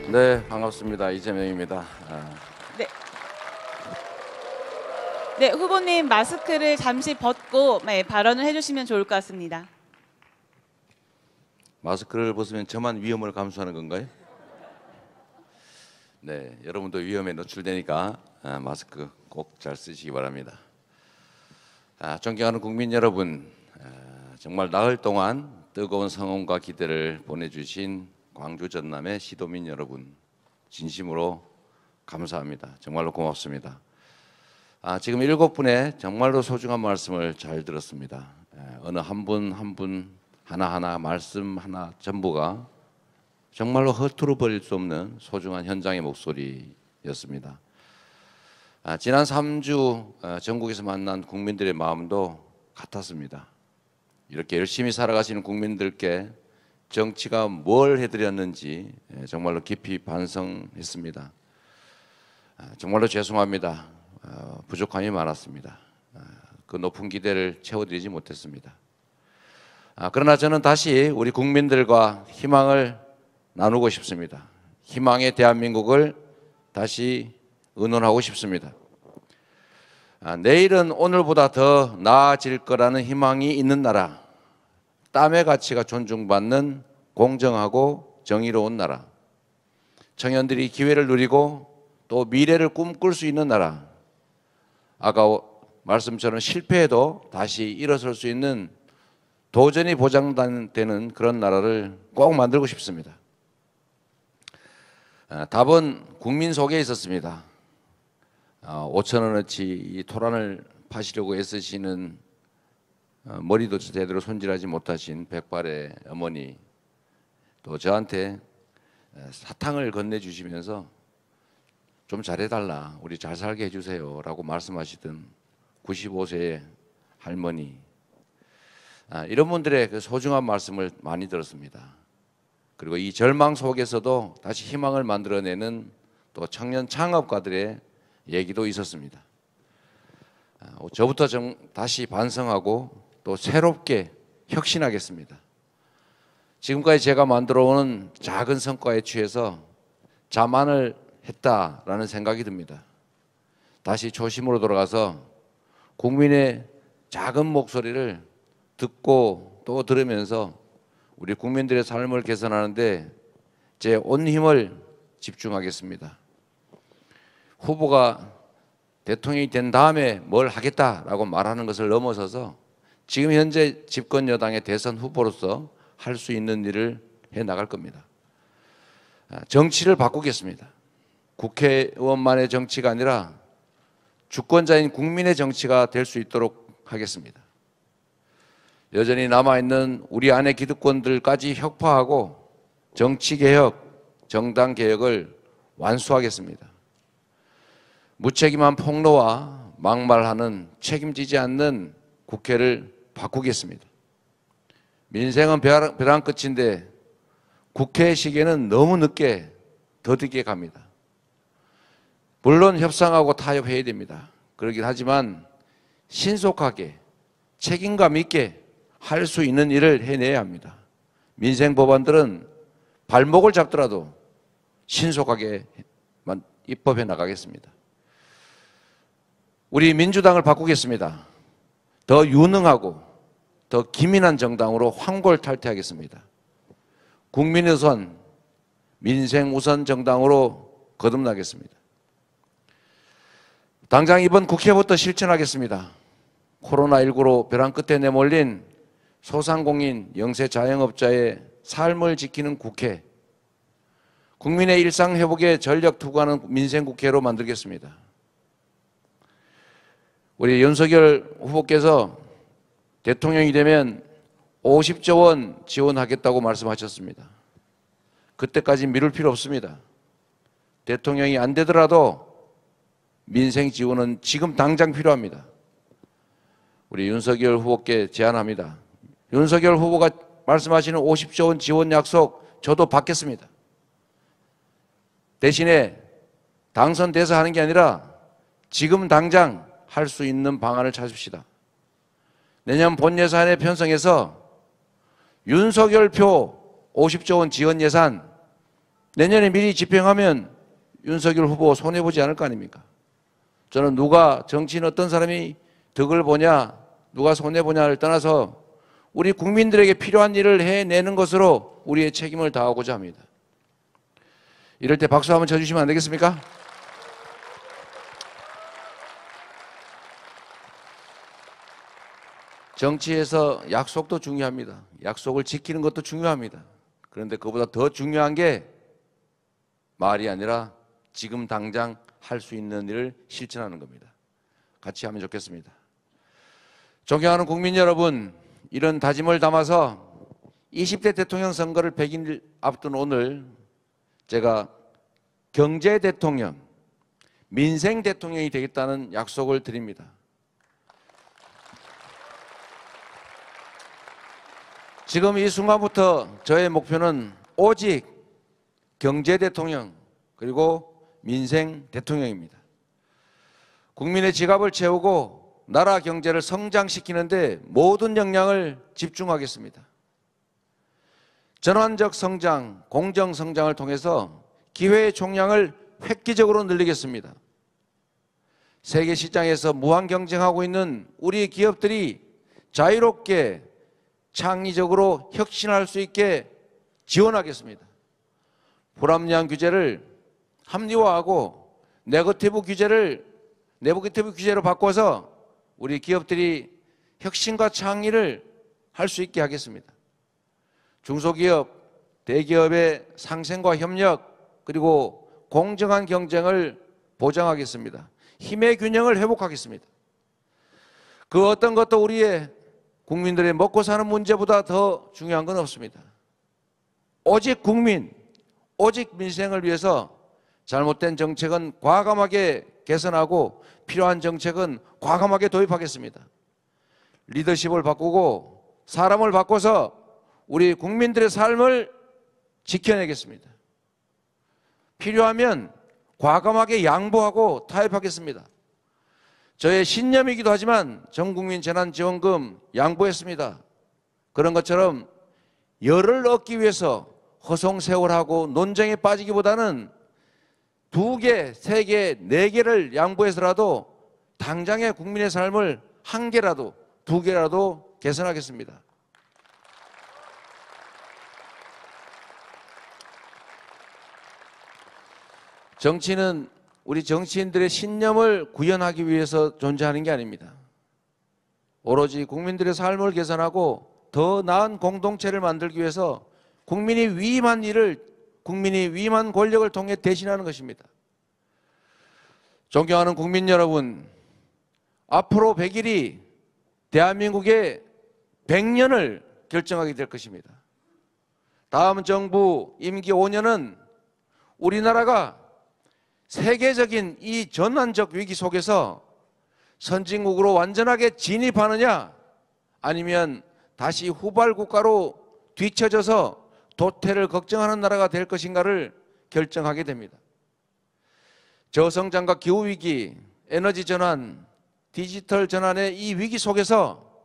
네, 반갑습니다. 이재명입니다. 네. 네, 후보님 마스크를 잠시 벗고 발언을 해주시면 좋을 것 같습니다. 마스크를 벗으면 저만 위험을 감수하는 건가요? 네, 여러분도 위험에 노출되니까 마스크 꼭 잘 쓰시기 바랍니다. 존경하는 국민 여러분, 정말 나흘 동안 뜨거운 성원과 기대를 보내주신 광주 전남의 시도민 여러분, 진심으로 감사합니다. 정말로 고맙습니다. 지금 7분의 정말로 소중한 말씀을 잘 들었습니다. 어느 한 분 한 분 하나하나 말씀 하나 전부가 정말로 허투루 버릴 수 없는 소중한 현장의 목소리였습니다. 지난 3주 전국에서 만난 국민들의 마음도 같았습니다. 이렇게 열심히 살아가시는 국민들께 정치가 뭘 해드렸는지 정말로 깊이 반성했습니다. 정말로 죄송합니다. 부족함이 많았습니다. 그 높은 기대를 채워드리지 못했습니다. 그러나 저는 다시 우리 국민들과 희망을 나누고 싶습니다. 희망의 대한민국을 다시 의논하고 싶습니다. 내일은 오늘보다 더 나아질 거라는 희망이 있는 나라, 땀의 가치가 존중받는 공정하고 정의로운 나라, 청년들이 기회를 누리고 또 미래를 꿈꿀 수 있는 나라, 아까 말씀처럼 실패해도 다시 일어설 수 있는 도전이 보장되는 그런 나라를 꼭 만들고 싶습니다. 답은 국민 속에 있었습니다. 5천 원어치 이 토란을 파시려고 애쓰시는 머리도 제대로 손질하지 못하신 백발의 어머니, 또 저한테 사탕을 건네주시면서 좀 잘해달라, 우리 잘 살게 해주세요 라고 말씀하시던 95세의 할머니, 이런 분들의 그 소중한 말씀을 많이 들었습니다. 그리고 이 절망 속에서도 다시 희망을 만들어내는 또 청년 창업가들의 얘기도 있었습니다. 저부터 다시 반성하고 또 새롭게 혁신하겠습니다. 지금까지 제가 만들어오는 작은 성과에 취해서 자만을 했다라는 생각이 듭니다. 다시 초심으로 돌아가서 국민의 작은 목소리를 듣고 또 들으면서 우리 국민들의 삶을 개선하는데 제 온 힘을 집중하겠습니다. 후보가 대통령이 된 다음에 뭘 하겠다라고 말하는 것을 넘어서서 지금 현재 집권 여당의 대선 후보로서 할 수 있는 일을 해 나갈 겁니다. 정치를 바꾸겠습니다. 국회의원만의 정치가 아니라 주권자인 국민의 정치가 될 수 있도록 하겠습니다. 여전히 남아있는 우리 안의 기득권들까지 혁파하고 정치개혁, 정당개혁을 완수하겠습니다. 무책임한 폭로와 막말하는 책임지지 않는 국회를 바꾸겠습니다. 민생은 벼랑 끝인데 국회 시계는 너무 늦게 더디게 갑니다. 물론 협상하고 타협해야 됩니다. 그러긴 하지만 신속하게 책임감 있게 할 수 있는 일을 해내야 합니다. 민생 법안들은 발목을 잡더라도 신속하게 입법해 나가겠습니다. 우리 민주당을 바꾸겠습니다. 더 유능하고 더 기민한 정당으로 황골탈퇴하겠습니다. 국민우선, 민생우선 정당으로 거듭나겠습니다. 당장 이번 국회부터 실천하겠습니다. 코로나19로 벼랑 끝에 내몰린 소상공인, 영세 자영업자의 삶을 지키는 국회, 국민의 일상 회복에 전력 투구하는 민생국회로 만들겠습니다. 우리 윤석열 후보께서 대통령이 되면 50조 원 지원하겠다고 말씀하셨습니다. 그때까지 미룰 필요 없습니다. 대통령이 안 되더라도 민생 지원은 지금 당장 필요합니다. 우리 윤석열 후보께 제안합니다. 윤석열 후보가 말씀하시는 50조 원 지원 약속 저도 받겠습니다. 대신에 당선돼서 하는 게 아니라 지금 당장 할 수 있는 방안을 찾읍시다. 내년 본 예산에 편성해서 윤석열표 50조 원 지원 예산 내년에 미리 집행하면 윤석열 후보 손해보지 않을 거 아닙니까? 저는 누가 정치인 어떤 사람이 덕을 보냐, 누가 손해보냐를 떠나서 우리 국민들에게 필요한 일을 해내는 것으로 우리의 책임을 다하고자 합니다. 이럴 때 박수 한번 쳐주시면 안 되겠습니까? 정치에서 약속도 중요합니다. 약속을 지키는 것도 중요합니다. 그런데 그보다 더 중요한 게 말이 아니라 지금 당장 할 수 있는 일을 실천하는 겁니다. 같이 하면 좋겠습니다. 존경하는 국민 여러분, 이런 다짐을 담아서 20대 대통령 선거를 100일 앞둔 오늘 제가 경제 대통령, 민생 대통령이 되겠다는 약속을 드립니다. 지금 이 순간부터 저의 목표는 오직 경제 대통령 그리고 민생 대통령입니다. 국민의 지갑을 채우고 나라 경제를 성장시키는데 모든 역량을 집중하겠습니다. 전환적 성장, 공정 성장을 통해서 기회의 총량을 획기적으로 늘리겠습니다. 세계 시장에서 무한 경쟁하고 있는 우리 기업들이 자유롭게 창의적으로 혁신할 수 있게 지원하겠습니다. 불합리한 규제를 합리화하고 네거티브 규제로 바꿔서 우리 기업들이 혁신과 창의를 할 수 있게 하겠습니다. 중소기업, 대기업의 상생과 협력 그리고 공정한 경쟁을 보장하겠습니다. 힘의 균형을 회복하겠습니다. 그 어떤 것도 우리의 국민들의 먹고 사는 문제보다 더 중요한 건 없습니다. 오직 국민, 오직 민생을 위해서 잘못된 정책은 과감하게 개선하고 필요한 정책은 과감하게 도입하겠습니다. 리더십을 바꾸고 사람을 바꿔서 우리 국민들의 삶을 지켜내겠습니다. 필요하면 과감하게 양보하고 타협하겠습니다. 저의 신념이기도 하지만 전국민 재난지원금 양보했습니다. 그런 것처럼 열을 얻기 위해서 허송세월하고 논쟁에 빠지기보다는 2개, 3개, 4개를 양보해서라도 당장의 국민의 삶을 1개라도 2개라도 개선하겠습니다. 정치는 우리 정치인들의 신념을 구현하기 위해서 존재하는 게 아닙니다. 오로지 국민들의 삶을 개선하고 더 나은 공동체를 만들기 위해서 국민이 위임한 일을 국민이 위임한 권력을 통해 대신하는 것입니다. 존경하는 국민 여러분, 앞으로 100일이 대한민국의 100년을 결정하게 될 것입니다. 다음 정부 임기 5년은 우리나라가 세계적인 이 전환적 위기 속에서 선진국으로 완전하게 진입하느냐 아니면 다시 후발국가로 뒤처져서 도태를 걱정하는 나라가 될 것인가를 결정하게 됩니다. 저성장과 기후위기, 에너지 전환, 디지털 전환의 이 위기 속에서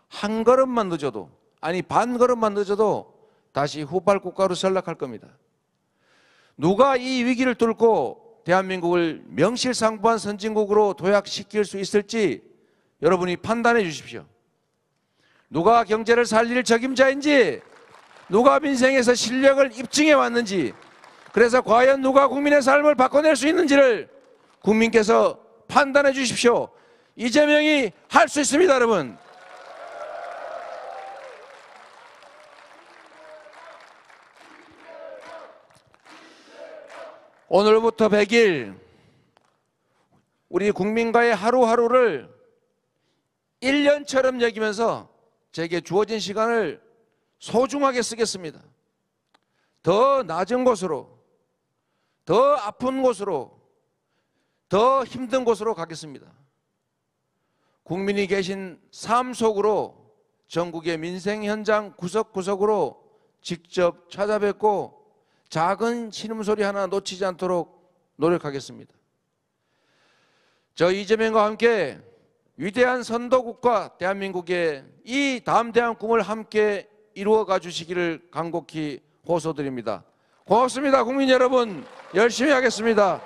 한 걸음만 늦어도 아니 반 걸음만 늦어도 다시 후발국가로 전락할 겁니다. 누가 이 위기를 뚫고 대한민국을 명실상부한 선진국으로 도약시킬 수 있을지 여러분이 판단해 주십시오. 누가 경제를 살릴 적임자인지, 누가 민생에서 실력을 입증해 왔는지, 그래서 과연 누가 국민의 삶을 바꿔낼 수 있는지를 국민께서 판단해 주십시오. 이재명이 할 수 있습니다, 여러분. 오늘부터 100일 우리 국민과의 하루하루를 1년처럼 여기면서 제게 주어진 시간을 소중하게 쓰겠습니다. 더 낮은 곳으로, 더 아픈 곳으로, 더 힘든 곳으로 가겠습니다. 국민이 계신 삶 속으로 전국의 민생 현장 구석구석으로 직접 찾아뵙고 작은 신음소리 하나 놓치지 않도록 노력하겠습니다. 저 이재명과 함께 위대한 선도국가 대한민국의 이 담대한 꿈을 함께 이루어가 주시기를 간곡히 호소드립니다. 고맙습니다. 국민 여러분, 열심히 하겠습니다.